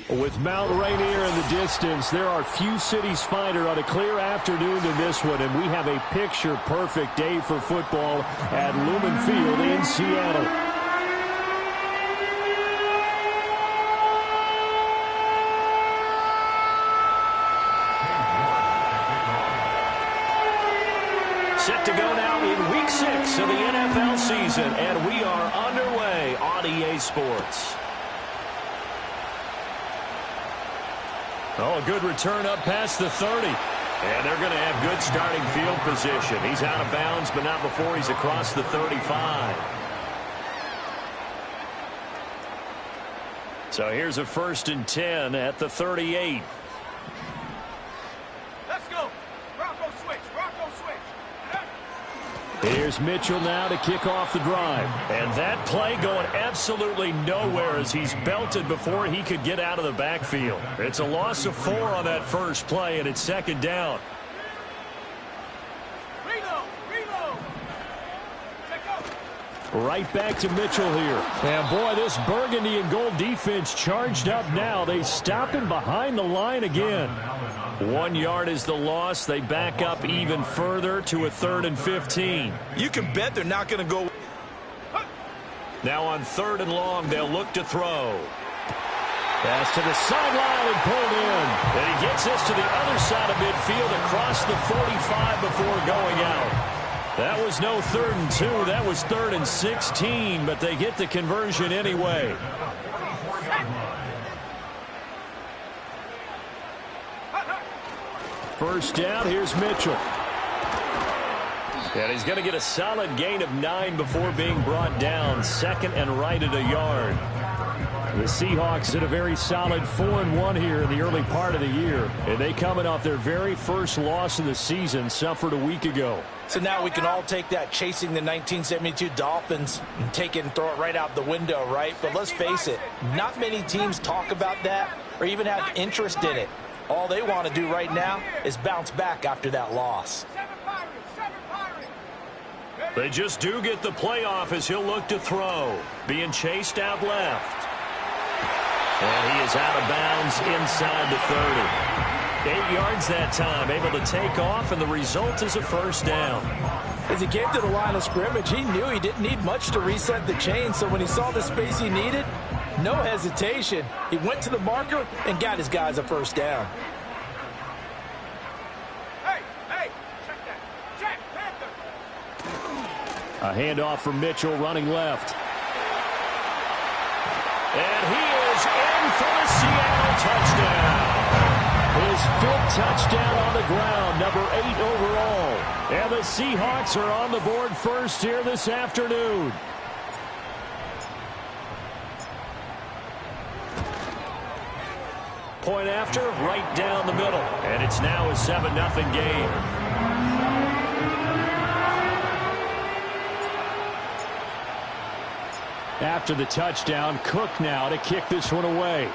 With Mount Rainier in the distance, there are few cities finer on a clear afternoon than this one, and we have a picture-perfect day for football at Lumen Field in Seattle. Set to go now in Week 6 of the NFL season, and we are underway on EA Sports. Oh, a good return up past the 30. And they're going to have good starting field position. He's out of bounds, but not before he's across the 35. So here's a 1st and 10 at the 38. Let's go. Bronco switch. Bronco switch. Here's Mitchell now to kick off the drive. And that play going absolutely nowhere as he's belted before he could get out of the backfield. It's a loss of 4 on that first play, and it's 2nd down. Reload. Right back to Mitchell here. And boy, this burgundy and gold defense charged up now. They stop him behind the line again. 1 yard is the loss. They back up even further to a 3rd and 15. You can bet they're not going to go. Now on 3rd and long, they'll look to throw. Pass to the sideline and pulled in. And he gets this to the other side of midfield across the 45 before going out. That was no 3rd and 2. That was 3rd and 16, but they get the conversion anyway. First down, here's Mitchell. And he's going to get a solid gain of 9 before being brought down. 2nd and right at a yard. The Seahawks did a very solid 4-1 here in the early part of the year. And they coming off their very first loss of the season, suffered a week ago. So now we can all take that chasing the 1972 Dolphins and take it and throw it right out the window, right? But let's face it, not many teams talk about that or even have interest in it. All they want to do right now is bounce back after that loss. They just do get the playoff as he'll look to throw. Being chased out left. And he is out of bounds inside the 30. 8 yards that time, able to take off, and the result is a 1st down. As he came to the line of scrimmage, he knew he didn't need much to reset the chain, so when he saw the space he needed, no hesitation. He went to the marker and got his guys a 1st down. Hey, check that. Check, Panther. A handoff from Mitchell running left. And he is in for the Seattle touchdown. His 5th touchdown on the ground, number 8 overall. And the Seahawks are on the board first here this afternoon. Point after, right down the middle. And it's now a 7-0 game. After the touchdown, Cook now to kick this one away.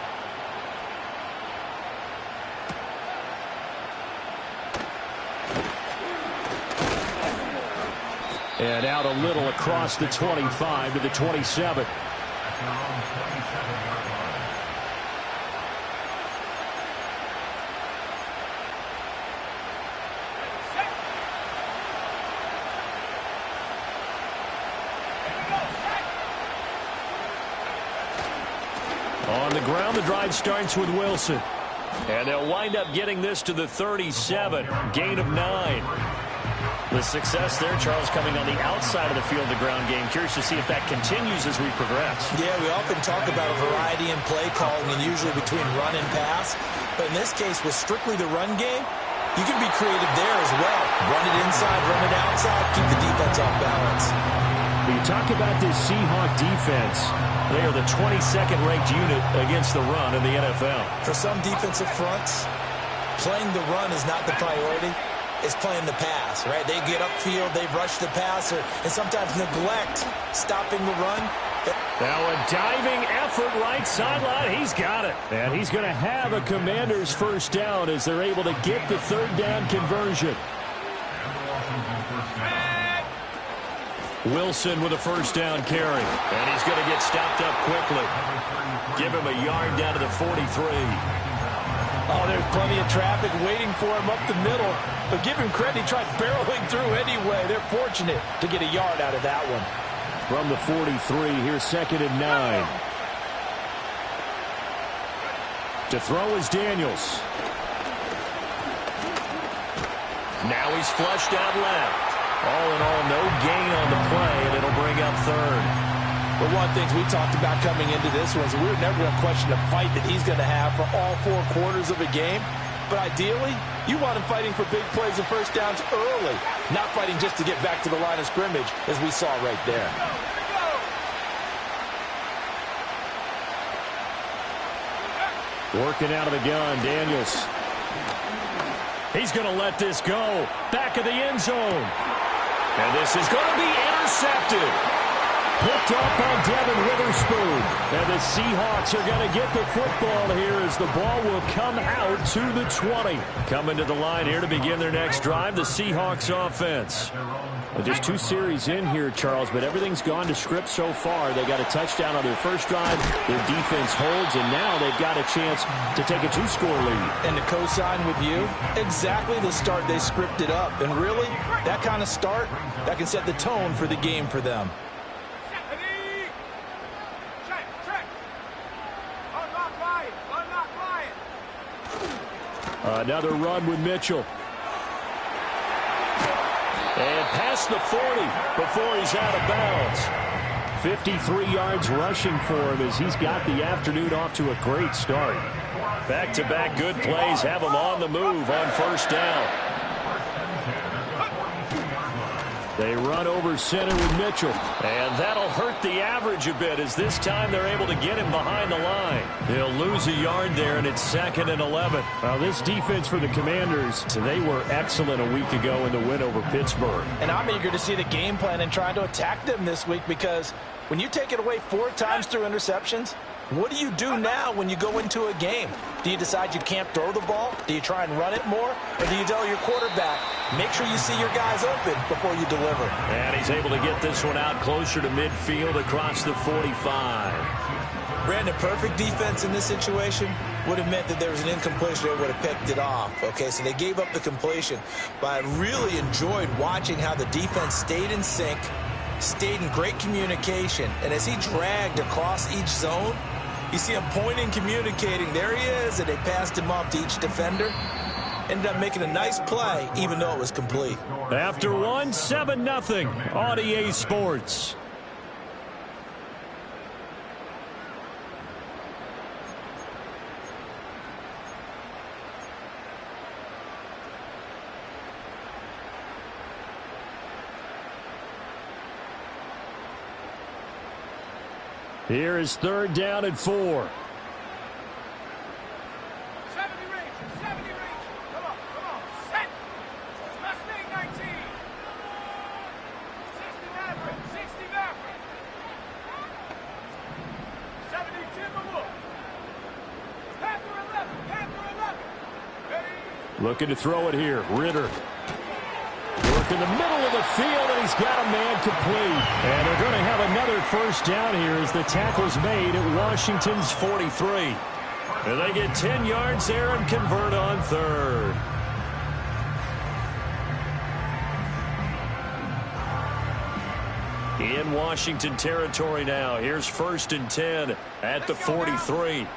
And out a little across the 25 to the 27. On the ground, the drive starts with Wilson. And they'll wind up getting this to the 37. Gain of 9. The success there, Charles, coming on the outside of the field, the ground game. Curious to see if that continues as we progress. Yeah, we often talk about a variety in play calling and usually between run and pass. But in this case, with strictly the run game, you can be creative there as well. Run it inside, run it outside, keep the defense off balance. When you talk about this Seahawk defense, they are the 22nd ranked unit against the run in the NFL. For some defensive fronts, playing the run is not the priority. It's playing the pass, right? They get upfield, they rush the passer, and sometimes neglect stopping the run. Now a diving effort right sideline. He's got it. And he's going to have a Commander's 1st down as they're able to get the 3rd down conversion. Wilson with a first down carry. And he's going to get stopped up quickly. Give him a yard down to the 43. Oh, there's plenty of traffic waiting for him up the middle. But give him credit, he tried barreling through anyway. They're fortunate to get a yard out of that one. From the 43, here's 2nd and 9. To throw is Daniels. Now he's flushed out left. All in all, no gain on the play, and it'll bring up 3rd. But one of the things we talked about coming into this was we were never going to question the fight that he's going to have for all 4 quarters of a game. But ideally, you want him fighting for big plays and first downs early, not fighting just to get back to the line of scrimmage, as we saw right there. Working out of the gun, Daniels. He's going to let this go. Back of the end zone. And this is going to be intercepted. Picked up on Devin Witherspoon. And the Seahawks are going to get the football here as the ball will come out to the 20. Coming to the line here to begin their next drive, the Seahawks offense. Well, just 2 series in here, Charles, but everything's gone to script so far. They got a touchdown on their first drive. Their defense holds, and now they've got a chance to take a 2-score lead. And to co-sign with you, exactly the start they scripted up. And really, that kind of start, that can set the tone for the game for them. Another run with Mitchell. And past the 40 before he's out of bounds. 53 yards rushing for him as he's got the afternoon off to a great start. Back-to-back good plays have him on the move on first down. They run over center with Mitchell. And that'll hurt the average a bit as this time they're able to get him behind the line. They'll lose a yard there, and it's 2nd and 11. Now, this defense for the Commanders, they were excellent a week ago in the win over Pittsburgh. And I'm eager to see the game plan and trying to attack them this week because when you take it away 4 times through interceptions, what do you do now when you go into a game? Do you decide you can't throw the ball? Do you try and run it more? Or do you tell your quarterback, make sure you see your guys open before you deliver? And he's able to get this one out closer to midfield across the 45. Brandon, perfect defense in this situation would have meant that there was an incompletion. They would have picked it off. Okay, so they gave up the completion. But I really enjoyed watching how the defense stayed in sync, stayed in great communication. And as he dragged across each zone, you see him pointing, communicating. There he is, and they passed him off to each defender. Ended up making a nice play, even though it was complete. After 1, 7-0 on EA Sports. Here is 3rd down and 4. 70 range. Come on. Set. Mustang 19. 60 Maverick. 70 Timberwolf. Panther 11. Ready. Looking to throw it here. Ritter. Work in the middle of the field, and he's got a man complete. And they're going to have another first down here as the tackle's made at Washington's 43. And they get 10 yards there and convert on 3rd. In Washington territory now. Here's 1st and 10 at the 43.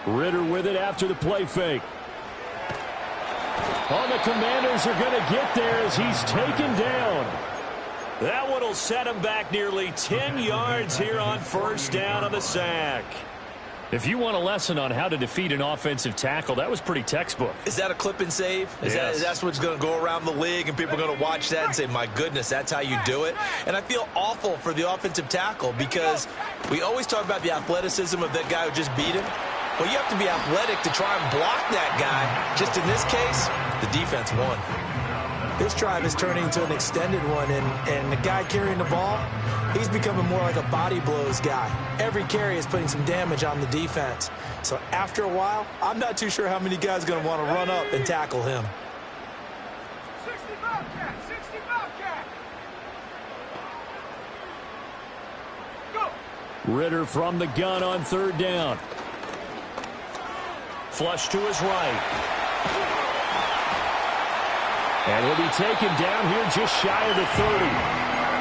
Ritter with it after the play fake. Oh, the Commanders are going to get there as he's taken down. That one will set him back nearly 10 yards here on first down on the sack. If you want a lesson on how to defeat an offensive tackle, that was pretty textbook. Is that a clip and save? Yes. That's what's going to go around the league, and people are going to watch that and say, my goodness, that's how you do it? And I feel awful for the offensive tackle because we always talk about the athleticism of that guy who just beat him. Well, you have to be athletic to try and block that guy. Just in this case, the defense won. This drive is turning into an extended one, and the guy carrying the ball, he's becoming more like a body blows guy. Every carry is putting some damage on the defense. So after a while, I'm not too sure how many guys are going to want to run up and tackle him. Bobcat. 60 Bobcat. Go. Ritter from the gun on third down. Flush to his right. And he'll be taken down here just shy of the 30.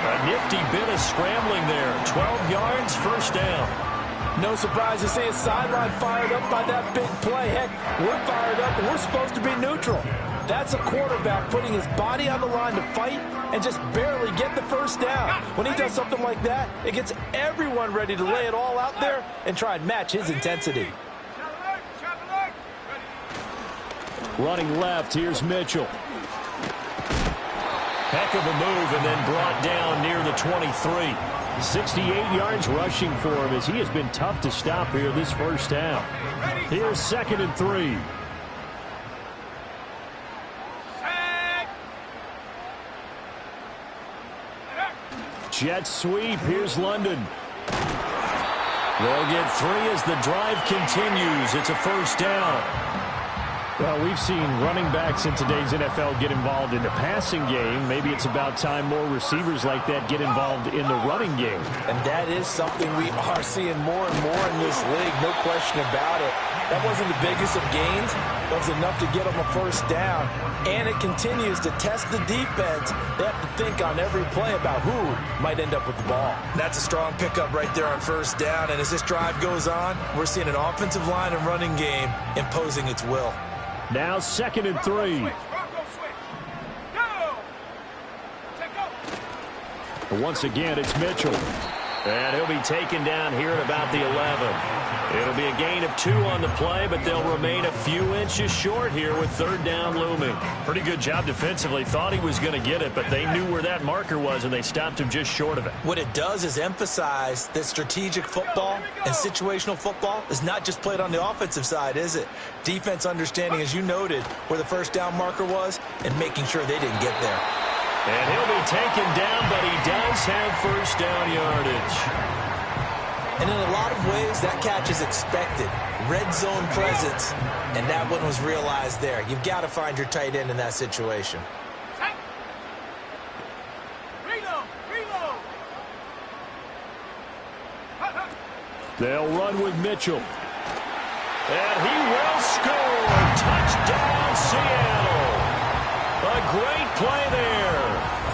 A nifty bit of scrambling there. 12 yards, first down. No surprise to see a sideline fired up by that big play. Heck, we're fired up and we're supposed to be neutral. That's a quarterback putting his body on the line to fight and just barely get the first down. When he does something like that, it gets everyone ready to lay it all out there and try and match his intensity. Running left, here's Mitchell. Heck of a move and then brought down near the 23. 68 yards rushing for him as he has been tough to stop here this first half. Here's 2nd and 3. Jet sweep. Here's London. They'll get 3 as the drive continues. It's a first down. Well, we've seen running backs in today's NFL get involved in the passing game. Maybe it's about time more receivers like that get involved in the running game. And that is something we are seeing more and more in this league, no question about it. That wasn't the biggest of gains. That was enough to get them a first down. And it continues to test the defense. They have to think on every play about who might end up with the ball. That's a strong pickup right there on first down. And as this drive goes on, we're seeing an offensive line and running game imposing its will. Now 2nd and 3. But once again, it's Mitchell. And he'll be taken down here at about the 11. It'll be a gain of 2 on the play, but they'll remain a few inches short here with third down looming. Pretty good job defensively. Thought he was going to get it, but they knew where that marker was, and they stopped him just short of it. What it does is emphasize that strategic football and situational football is not just played on the offensive side, is it? Defense understanding, as you noted, where the first down marker was and making sure they didn't get there. And he'll be taken down, but he does have first down yardage. And in a lot of ways, that catch is expected. Red zone presence, and that one was realized there. You've got to find your tight end in that situation. Reload! Reload! They'll run with Mitchell. And he will score. Touchdown, Seattle. A great play there.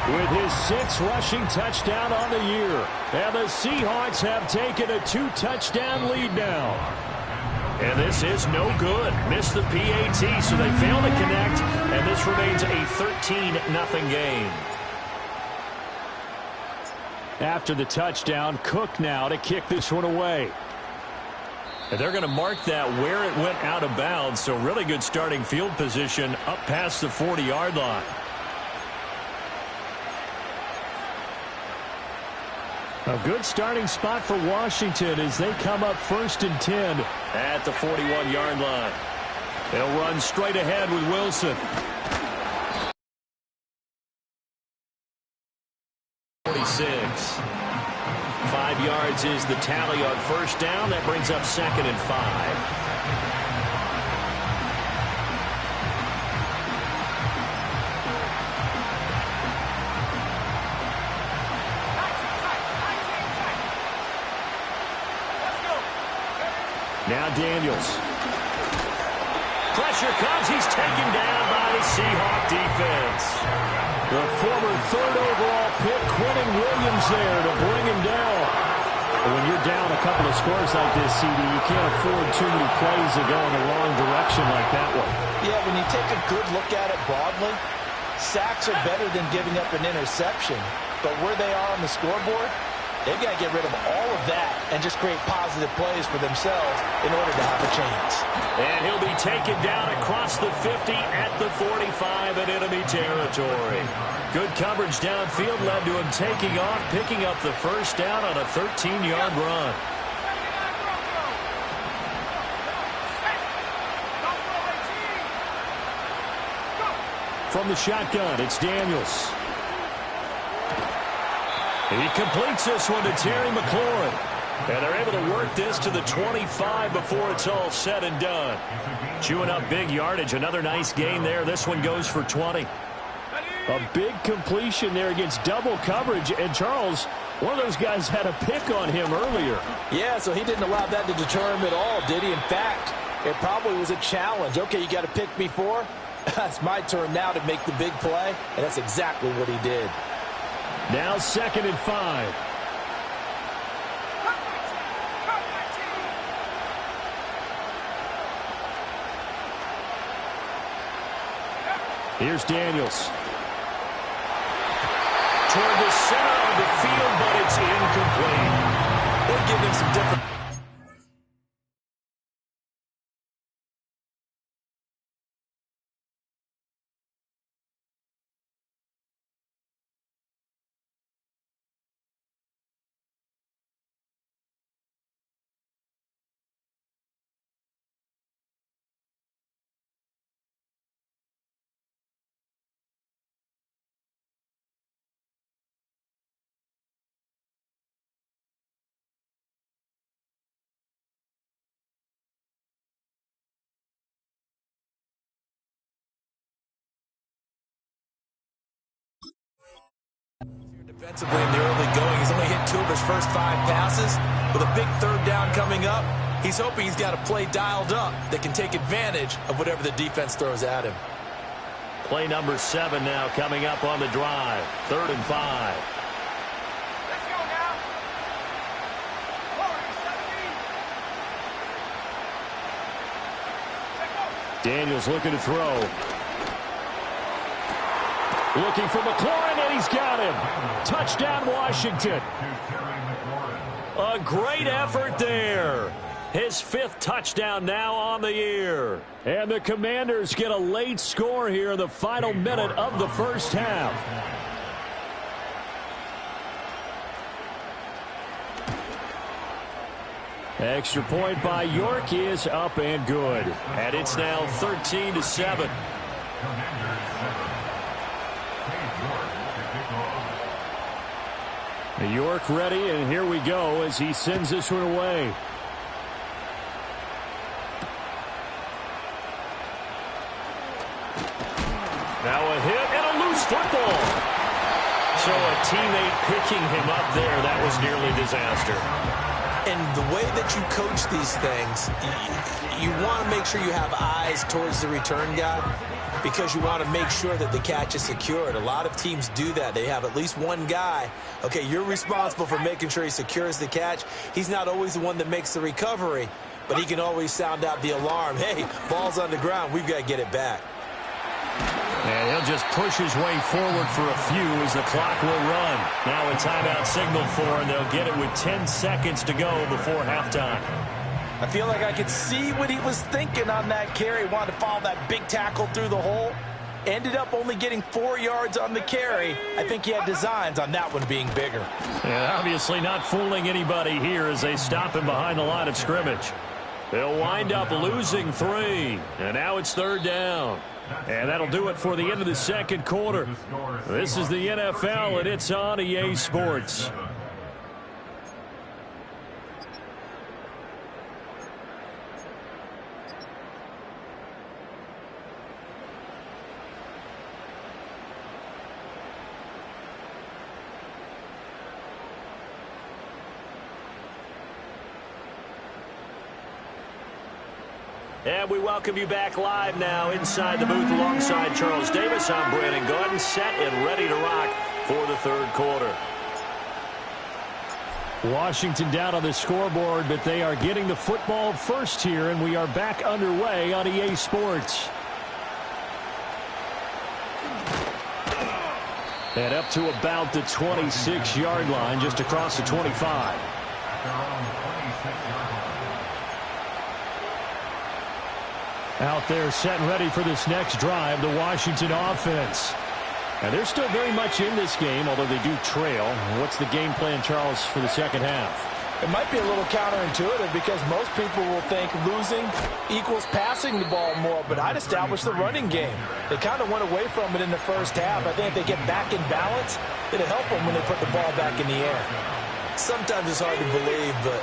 With his 6th rushing touchdown on the year. And the Seahawks have taken a 2-touchdown lead now. And this is no good. Missed the PAT, so they fail to connect. And this remains a 13-0 game. After the touchdown, Cook now to kick this one away. And they're going to mark that where it went out of bounds. So really good starting field position up past the 40-yard line. A good starting spot for Washington as they come up 1st and 10 at the 41-yard line. They'll run straight ahead with Wilson. 46. 5 yards is the tally on first down. That brings up 2nd and 5. Now Daniels. Pressure comes. He's taken down by the Seahawk defense. The former 3rd overall pick, Quentin Williams there to bring him down. But when you're down a couple of scores like this, CD, you can't afford too many plays that go in the wrong direction like that one. Yeah, when you take a good look at it broadly, sacks are better than giving up an interception. But where they are on the scoreboard, they've got to get rid of all of that and just create positive plays for themselves in order to have a chance. And he'll be taken down across the 50 at the 45 in enemy territory. Good coverage downfield led to him taking off, picking up the first down on a 13-yard run. From the shotgun, it's Daniels. He completes this one to Terry McLaurin. And they're able to work this to the 25 before it's all said and done. Chewing up big yardage. Another nice gain there. This one goes for 20. A big completion there against double coverage. And Charles, one of those guys had a pick on him earlier. Yeah, so he didn't allow that to deter him at all, did he? In fact, it probably was a challenge. Okay, you got to pick me for? It's my turn now to make the big play, and that's exactly what he did. Now 2nd and 5. Here's Daniels. Toward the center of the field, but it's incomplete. We'll give him some different... Defensively in the early going, he's only hit 2 of his first 5 passes. With a big 3rd down coming up, he's hoping he's got a play dialed up that can take advantage of whatever the defense throws at him. Play number 7 now coming up on the drive. 3rd and 5. Let's go now. 40, 17. Daniels looking to throw. Looking for McLaurin, and he's got him. Touchdown, Washington. A great effort there. His 5th touchdown now on the year. And the Commanders get a late score here in the final minute of the first half. Extra point by York is up and good. And it's now 13-7. York ready, and here we go as he sends this one away. Now a hit and a loose football. So a teammate picking him up there, that was nearly disaster. And the way that you coach these things, you want to make sure you have eyes towards the return guy because you want to make sure that the catch is secured. A lot of teams do that. They have at least one guy. Okay, you're responsible for making sure he secures the catch. He's not always the one that makes the recovery, but he can always sound out the alarm. Hey, ball's on the ground. We've got to get it back. And he'll just push his way forward for a few as the clock will run. Now a timeout signaled for, and they'll get it with 10 seconds to go before halftime. I feel like I could see what he was thinking on that carry. Wanted to follow that big tackle through the hole. Ended up only getting 4 yards on the carry. I think he had designs on that one being bigger. And obviously not fooling anybody here as they stop him behind the line of scrimmage. They'll wind up losing 3. And now it's 3rd down. And that'll do it for the end of the second quarter. This is the NFL, and it's on EA Sports. And we welcome you back live now inside the booth alongside Charles Davis. I'm Brandon Gordon, set and ready to rock for the 3rd quarter. Washington down on the scoreboard, but they are getting the football first here, and we are back underway on EA Sports. And up to about the 26-yard line, just across the 25. Out there set and ready for this next drive, the Washington offense. And they're still very much in this game, although they do trail. What's the game plan, Charles, for the second half? It might be a little counterintuitive because most people will think losing equals passing the ball more, but I'd establish the running game. They kind of went away from it in the first half. I think if they get back in balance, it'll help them when they put the ball back in the air. Sometimes it's hard to believe, but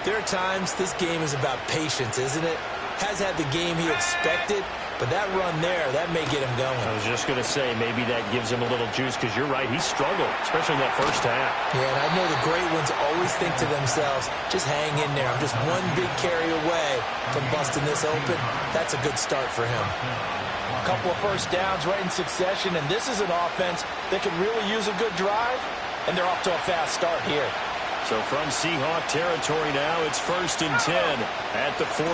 there are times this game is about patience, isn't it? Has had the game he expected, But that run there, that may get him going. I was just going to say, maybe that gives him a little juice, because you're right, he struggled, especially in that first half. Yeah, and I know the great ones always think to themselves, just hang in there. I'm just one big carry away from busting this open. That's a good start for him. A couple of first downs right in succession, and this is an offense that could really use a good drive, and they're off to a fast start here. So from Seahawk territory now, it's 1st and 10 at the 43.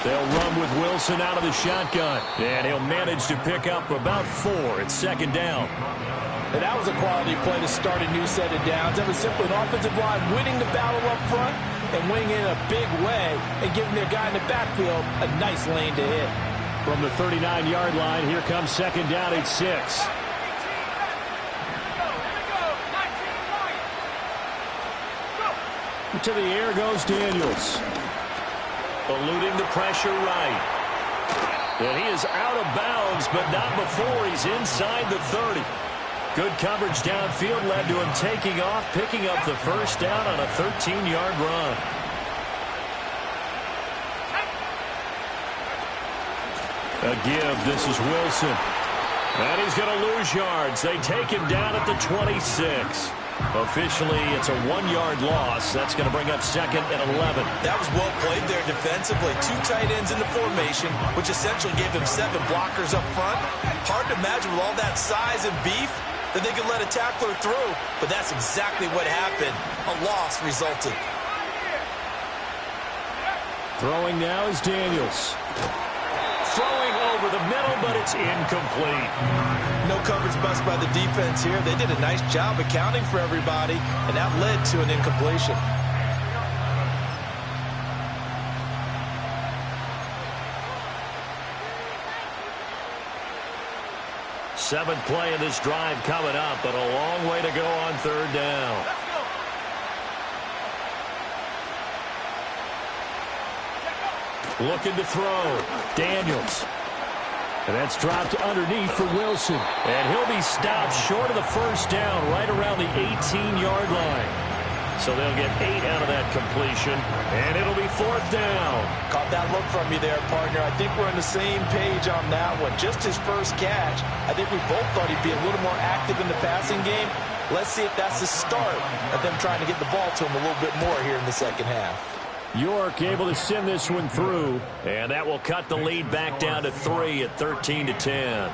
They'll run with Wilson out of the shotgun, and he'll manage to pick up about 4 at 2nd down. And that was a quality play to start a new set of downs. That was simply an offensive line winning the battle up front and winning in a big way and giving their guy in the backfield a nice lane to hit. From the 39-yard line, here comes 2nd down at 6. To the air goes Daniels. Eluding the pressure right. And he is out of bounds, but not before he's inside the 30. Good coverage downfield led to him taking off, picking up the first down on a 13-yard run. A give, this is Wilson. And he's going to lose yards. They take him down at the 26. Officially, it's a 1-yard loss. That's going to bring up 2nd and 11. That was well played there defensively. 2 tight ends in the formation, which essentially gave him 7 blockers up front. Hard to imagine with all that size and beef that they could let a tackler through, but that's exactly what happened. A loss resulted. Throwing now is Daniels. Throwing over the middle, but it's incomplete. No coverage bust by the defense here. They did a nice job accounting for everybody, and that led to an incompletion. Seventh play of this drive coming up, but a long way to go on 3rd down. Looking to throw. Daniels. And that's dropped underneath for Wilson. And he'll be stopped short of the first down right around the 18-yard line. So they'll get 8 out of that completion, and it'll be 4th down. Caught that look from you there, partner. I think we're on the same page on that one. Just his first catch. I think we both thought he'd be a little more active in the passing game. Let's see if that's the start of them trying to get the ball to him a little bit more here in the second half. York able to send this one through, and that will cut the lead back down to 3 at 13-10.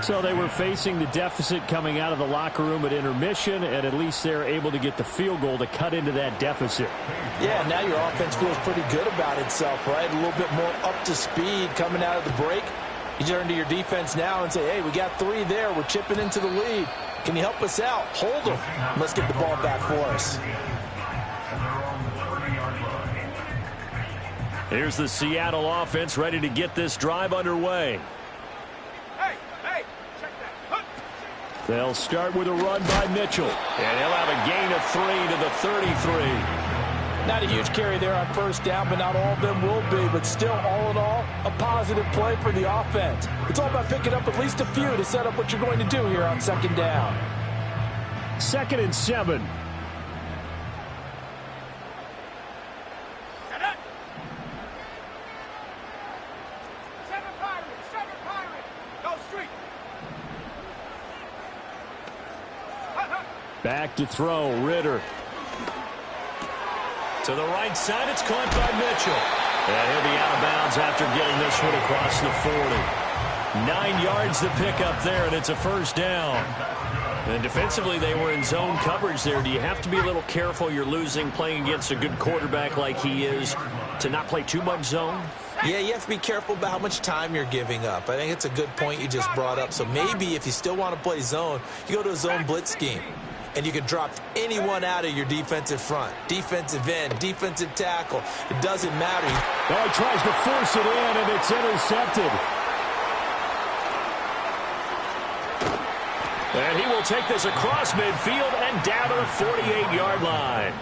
So they were facing the deficit coming out of the locker room at intermission, and at least they're able to get the field goal to cut into that deficit. Yeah, now your offense feels pretty good about itself, right? A little bit more up to speed coming out of the break. You turn to your defense now and say, hey, we got 3 there. We're chipping into the lead. Can you help us out? Hold them. Let's get the ball back for us. Here's the Seattle offense ready to get this drive underway. Hey, check that. They'll start with a run by Mitchell. And he'll have a gain of 3 to the 33. Not a huge carry there on first down, but not all of them will be. But still, all in all, a positive play for the offense. It's all about picking up at least a few to set up what you're going to do here on 2nd down. 2nd and 7. Back to throw, Ritter. To the right side, it's caught by Mitchell. And he'll be out of bounds after getting this one across the 40. 9 yards to pick up there, and it's a first down. And defensively, they were in zone coverage there. Do you have to be a little careful? You're losing playing against a good quarterback like he is to not play too much zone? Yeah, you have to be careful about how much time you're giving up. I think it's a good point you just brought up. So maybe if you still want to play zone, you go to a zone blitz scheme. And you can drop anyone out of your defensive front. Defensive end, defensive tackle. It doesn't matter. Oh, he tries to force it in, and it's intercepted. And he will take this across midfield and down to the 48-yard line.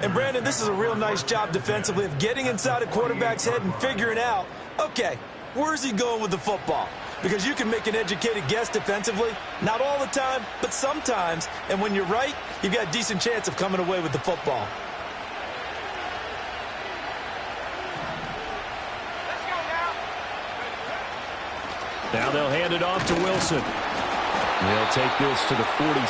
And, Brandon, this is a real nice job defensively of getting inside a quarterback's head and figuring out, okay, where's he going with the football? Because you can make an educated guess defensively. Not all the time, but sometimes. And when you're right, you've got a decent chance of coming away with the football. Let's go now. Now they'll hand it off to Wilson. They'll take this to the 46.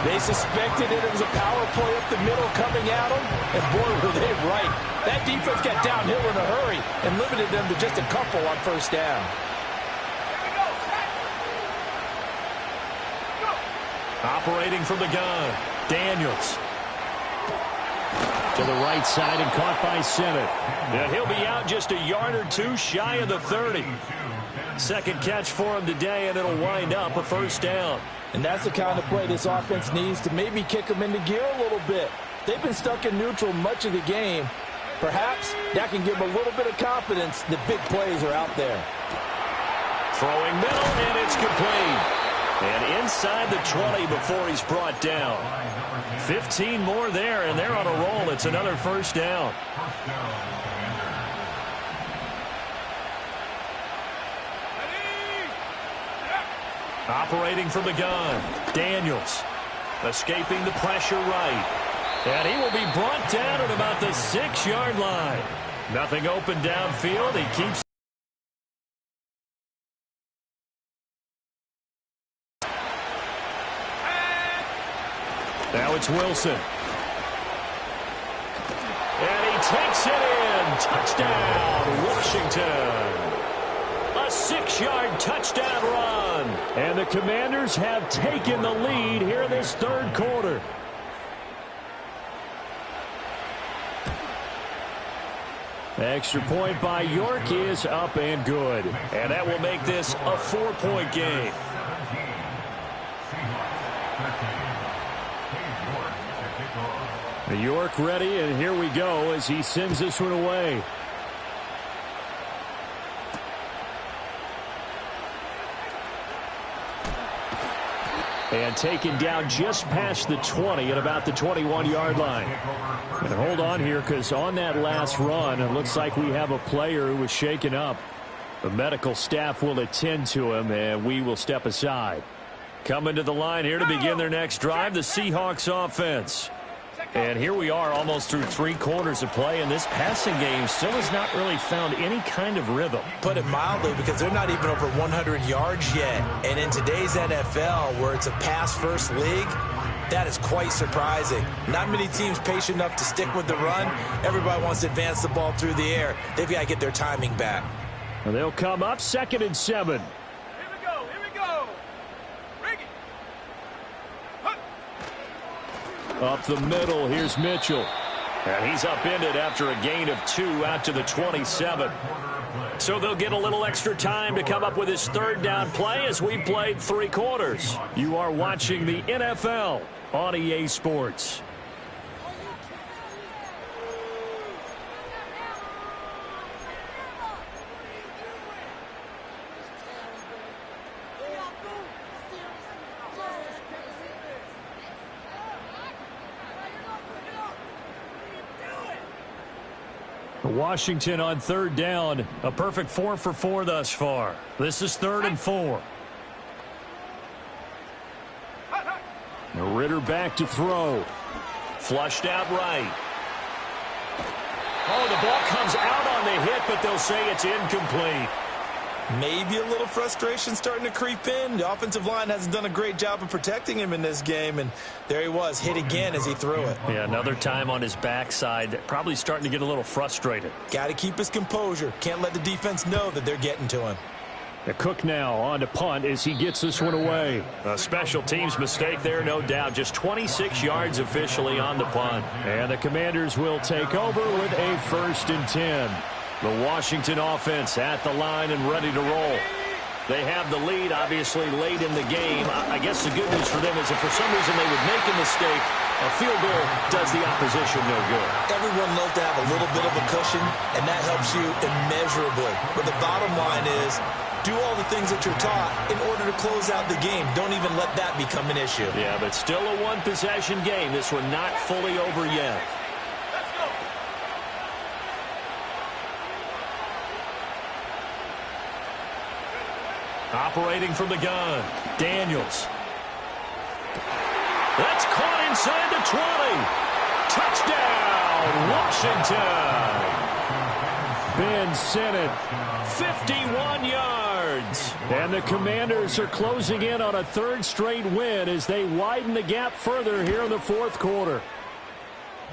They suspected it was a power play up the middle coming at them, and boy, were they right. That defense got downhill in a hurry and limited them to just a couple on first down. Operating from the gun, Daniels. To the right side and caught by Simmons. And he'll be out just a yard or two shy of the 30. Second catch for him today, and it'll wind up a first down. And that's the kind of play this offense needs to maybe kick them into gear a little bit. They've been stuck in neutral much of the game. Perhaps that can give them a little bit of confidence that big plays are out there. Throwing middle, and it's complete. And inside the 20 before he's brought down. 15 more there, and they're on a roll. It's another first down. Operating from the gun, Daniels. Escaping the pressure right. And he will be brought down at about the 6-yard line. Nothing open downfield. He keeps. Now it's Wilson. And he takes it in. Touchdown, Washington. A 6-yard touchdown run. And the Commanders have taken the lead here in this third quarter. Extra point by York is up and good. And that will make this a 4-point game. York ready, and here we go as he sends this one away. And taken down just past the 20 at about the 21-yard line. And hold on here, because on that last run, it looks like we have a player who was shaken up. The medical staff will attend to him, and we will step aside. Coming to the line here to begin their next drive, the Seahawks offense. And here we are almost through 3 quarters of play, and this passing game still has not really found any kind of rhythm. Put it mildly, because they're not even over 100 yards yet. And in today's NFL, where it's a pass-first league, that is quite surprising. Not many teams patient enough to stick with the run. Everybody wants to advance the ball through the air. They've got to get their timing back. And they'll come up 2nd and 7. Up the middle, here's Mitchell. And he's upended after a gain of 2 out to the 27. So they'll get a little extra time to come up with his third down play as we've played 3 quarters. You are watching the NFL on EA Sports. Washington on 3rd down. A perfect 4 for 4 thus far. This is 3rd and 4. Ritter back to throw. Flushed out right. Oh, the ball comes out on the hit, but they'll say it's incomplete. Maybe a little frustration starting to creep in. The offensive line hasn't done a great job of protecting him in this game, and there he was, hit again as he threw it. Yeah, another time on his backside, probably starting to get a little frustrated. Got to keep his composure. Can't let the defense know that they're getting to him. The Cook now on to punt as he gets this one away. A special teams mistake there, no doubt. Just 26 yards officially on the punt. And the Commanders will take over with a 1st and 10. The Washington offense at the line and ready to roll. They have the lead, obviously, late in the game. I guess the good news for them is if for some reason they would make a mistake, a field goal does the opposition no good. Everyone loves to have a little bit of a cushion, and that helps you immeasurably. But the bottom line is, do all the things that you're taught in order to close out the game. Don't even let that become an issue. Yeah, but still a 1-possession game. This one not fully over yet. Operating from the gun, Daniels. That's caught inside the 20. Touchdown, Washington. Ben Sinnott, 51 yards. yards. And the Commanders are closing in on a third straight win as they widen the gap further here in the fourth quarter.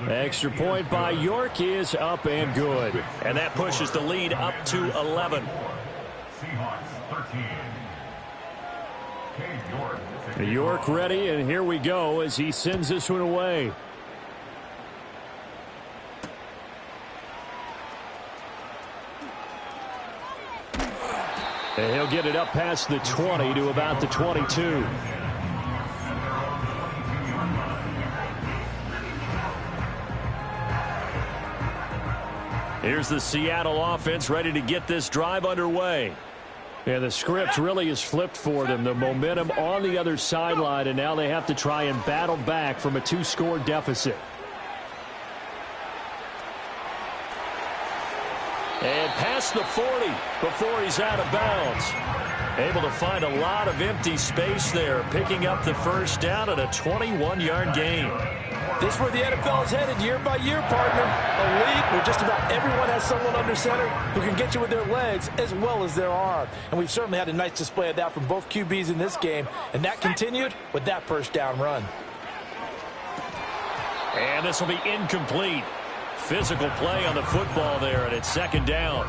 Extra point by York is up and good. And that pushes the lead up to 11. York ready, and here we go as he sends this one away. And he'll get it up past the 20 to about the 22. Here's the Seattle offense ready to get this drive underway. And the script really is flipped for them. The momentum on the other sideline, and now they have to try and battle back from a 2-score deficit. And past the 40 before he's out of bounds. Able to find a lot of empty space there, picking up the first down at a 21-yard gain. This is where the NFL is headed year by year, partner. A league where just about everyone has someone under center who can get you with their legs as well as their arm. And we've certainly had a nice display of that from both QBs in this game. And that continued with that first down run. And this will be incomplete. Physical play on the football there, and it's second down.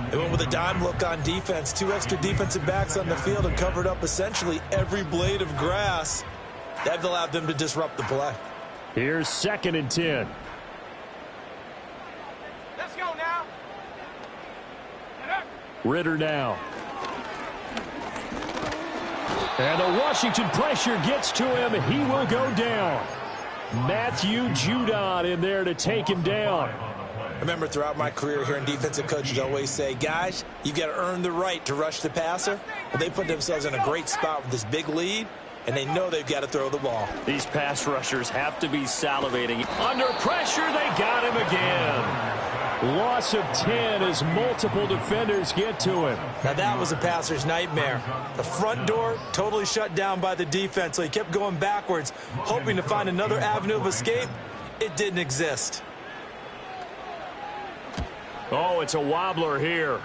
They went with a dime look on defense. 2 extra defensive backs on the field and covered up essentially every blade of grass. That allowed them to disrupt the play. Here's 2nd and 10. Let's go now. Ritter now. And the Washington pressure gets to him. He will go down. Matthew Judon in there to take him down. I remember throughout my career hearing defensive coaches always say, guys, you've got to earn the right to rush the passer. Well, they put themselves in a great spot with this big lead, and they know they've got to throw the ball. These pass rushers have to be salivating. Under pressure, they got him again. Loss of 10 as multiple defenders get to him. Now that was a passer's nightmare. The front door totally shut down by the defense, so he kept going backwards, hoping to find another avenue of escape. It didn't exist. Oh, it's a wobbler here.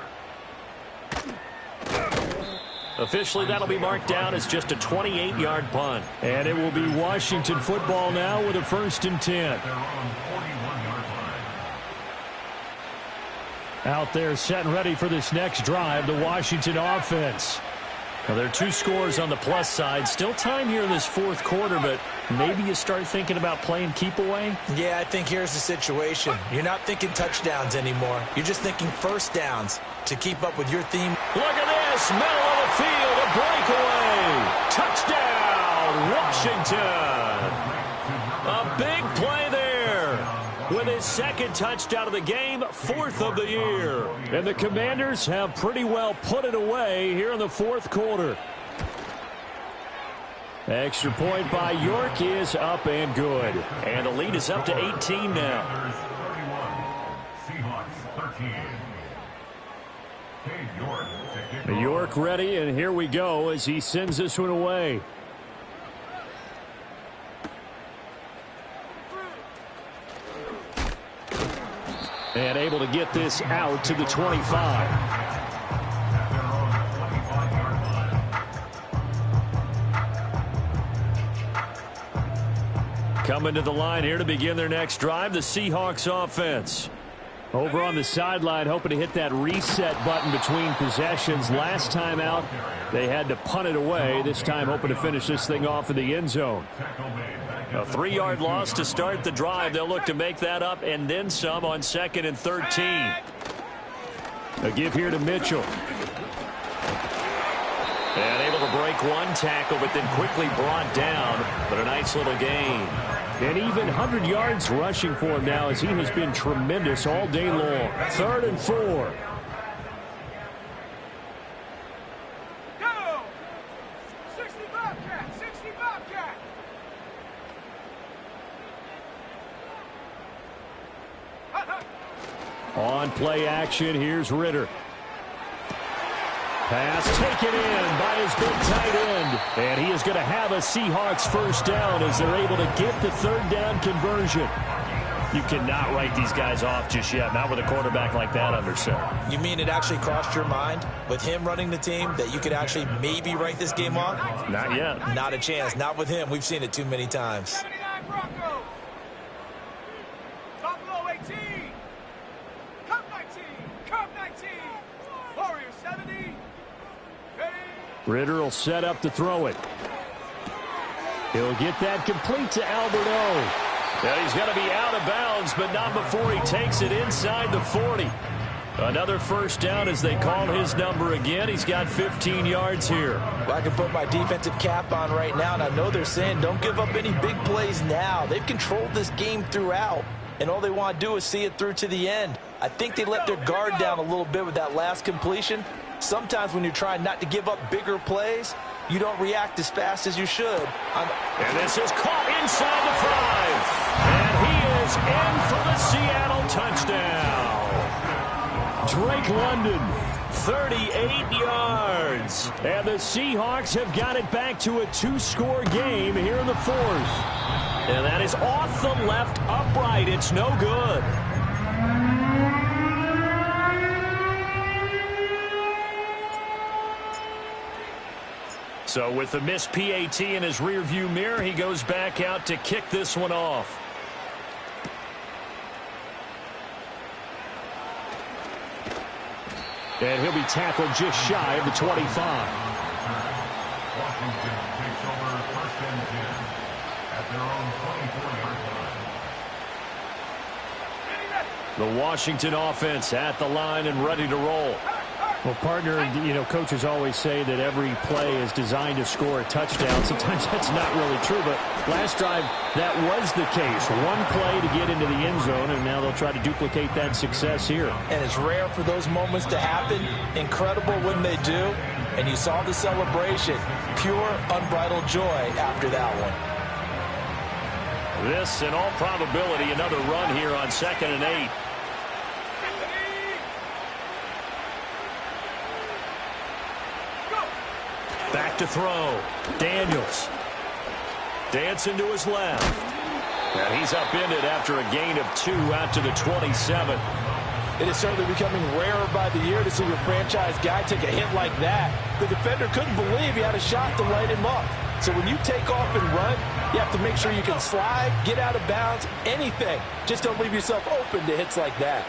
Officially, that'll be marked down as just a 28-yard punt. And it will be Washington football now with a 1st and 10. Out there set and ready for this next drive, the Washington offense. Now, there are 2 scores on the plus side. Still time here in this fourth quarter, but maybe you start thinking about playing keep away? Yeah, I think here's the situation. You're not thinking touchdowns anymore. You're just thinking first downs to keep up with your theme. Look at this, middle of the field, a breakaway. Touchdown, Washington. A big play there. With his 2nd touchdown of the game, 4th of the year. And the Commanders have pretty well put it away here in the fourth quarter. Extra point by York is up and good. And the lead is up to 18 now. York ready, and here we go as he sends this one away. And able to get this out to the 25. Coming to the line here to begin their next drive, the Seahawks offense. Over on the sideline, hoping to hit that reset button between possessions. Last time out, they had to punt it away. This time, hoping to finish this thing off in the end zone. A 3-yard loss to start the drive. They'll look to make that up and then some on 2nd and 13. A give here to Mitchell. And able to break one tackle, but then quickly brought down. But a nice little gain. And even 100 yards rushing for him now as he has been tremendous all day long. 3rd and 4. Go! 60 Bobcat! 60 Bobcat! On play action, here's Ritter. Pass taken in by his big tight end. And he is going to have a Seahawks first down as they're able to get the 3rd down conversion. You cannot write these guys off just yet, not with a quarterback like that under center. You mean it actually crossed your mind with him running the team that you could actually maybe write this game off? Not yet. Not a chance. Not with him. We've seen it too many times. 79 Broncos. Buffalo 18. Cup 19. Cup 19. Warriors 70. Ready. Ritter will set up to throw it. He'll get that complete to Alberto. And he's going to be out of bounds, but not before he takes it inside the 40. Another first down as they call his number again. He's got 15 yards here. Well, I can put my defensive cap on right now, and I know they're saying don't give up any big plays now. They've controlled this game throughout, and all they want to do is see it through to the end. I think they let their guard down a little bit with that last completion. Sometimes when you're trying not to give up bigger plays, you don't react as fast as you should. And this is caught inside the 5. And he is in for the Seattle touchdown. Drake London, 38 yards. And the Seahawks have got it back to a 2-score game here in the 4th. And that is off the left upright. It's no good. So with the missed PAT in his rearview mirror, he goes back out to kick this one off. And he'll be tackled just shy of the 25. Washington takes over 1st and 10 at their own 24-yard line. The Washington offense at the line and ready to roll. Well, partner, you know, coaches always say that every play is designed to score a touchdown. Sometimes that's not really true, but last drive, that was the case. One play to get into the end zone, and now they'll try to duplicate that success here. And it's rare for those moments to happen. Incredible when they do. And you saw the celebration. Pure, unbridled joy after that one. This, in all probability, another run here on 2nd and 8. Back to throw. Daniels. Dancing to his left. And he's upended after a gain of 2 out to the 27. It is certainly becoming rarer by the year to see your franchise guy take a hit like that. The defender couldn't believe he had a shot to light him up. So when you take off and run, you have to make sure you can slide, get out of bounds, anything. Just don't leave yourself open to hits like that.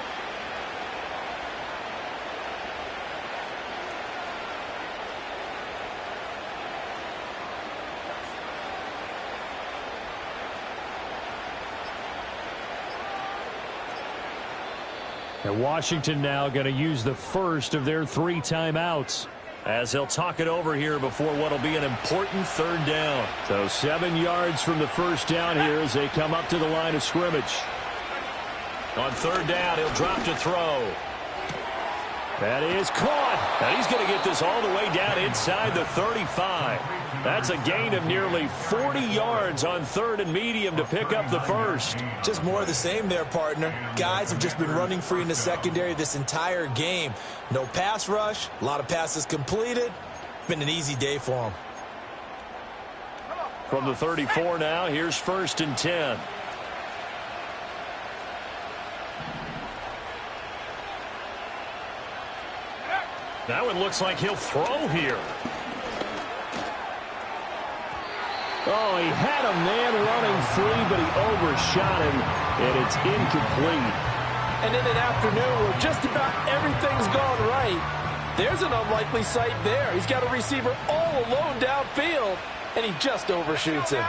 And Washington now going to use the first of their 3 timeouts as they'll talk it over here before what will be an important 3rd down. So 7 yards from the first down here as they come up to the line of scrimmage. On 3rd down, he'll drop to throw. That is caught. And he's going to get this all the way down inside the 35. That's a gain of nearly 40 yards on 3rd and medium to pick up the first. Just more of the same there, partner. Guys have just been running free in the secondary this entire game. No pass rush, a lot of passes completed. Been an easy day for them. From the 34 now, here's 1st and 10. Now it looks like he'll throw here. Oh, he had a man running free, but he overshot him, and it's incomplete. And in an afternoon where just about everything's gone right, there's an unlikely sight there. He's got a receiver all alone downfield, and he just overshoots him.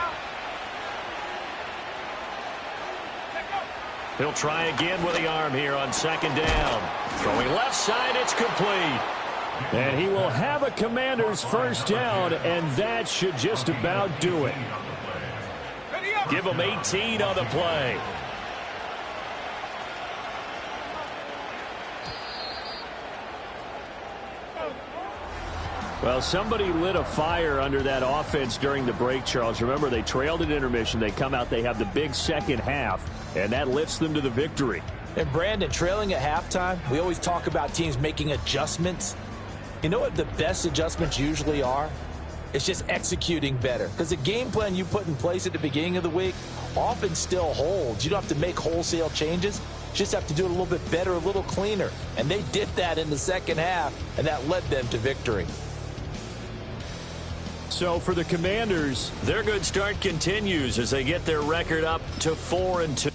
He'll try again with the arm here on 2nd down. Throwing left side, it's complete. And he will have a Commander's first down, and that should just about do it. Give him 18 on the play. Well, somebody lit a fire under that offense during the break, Charles. Remember, they trailed at intermission. They come out, they have the big second half, and that lifts them to the victory. And Brandon, trailing at halftime, we always talk about teams making adjustments. You know what the best adjustments usually are? It's just executing better. Because the game plan you put in place at the beginning of the week often still holds. You don't have to make wholesale changes. You just have to do it a little bit better, a little cleaner. And they did that in the second half, and that led them to victory. So for the Commanders, their good start continues as they get their record up to 4-2.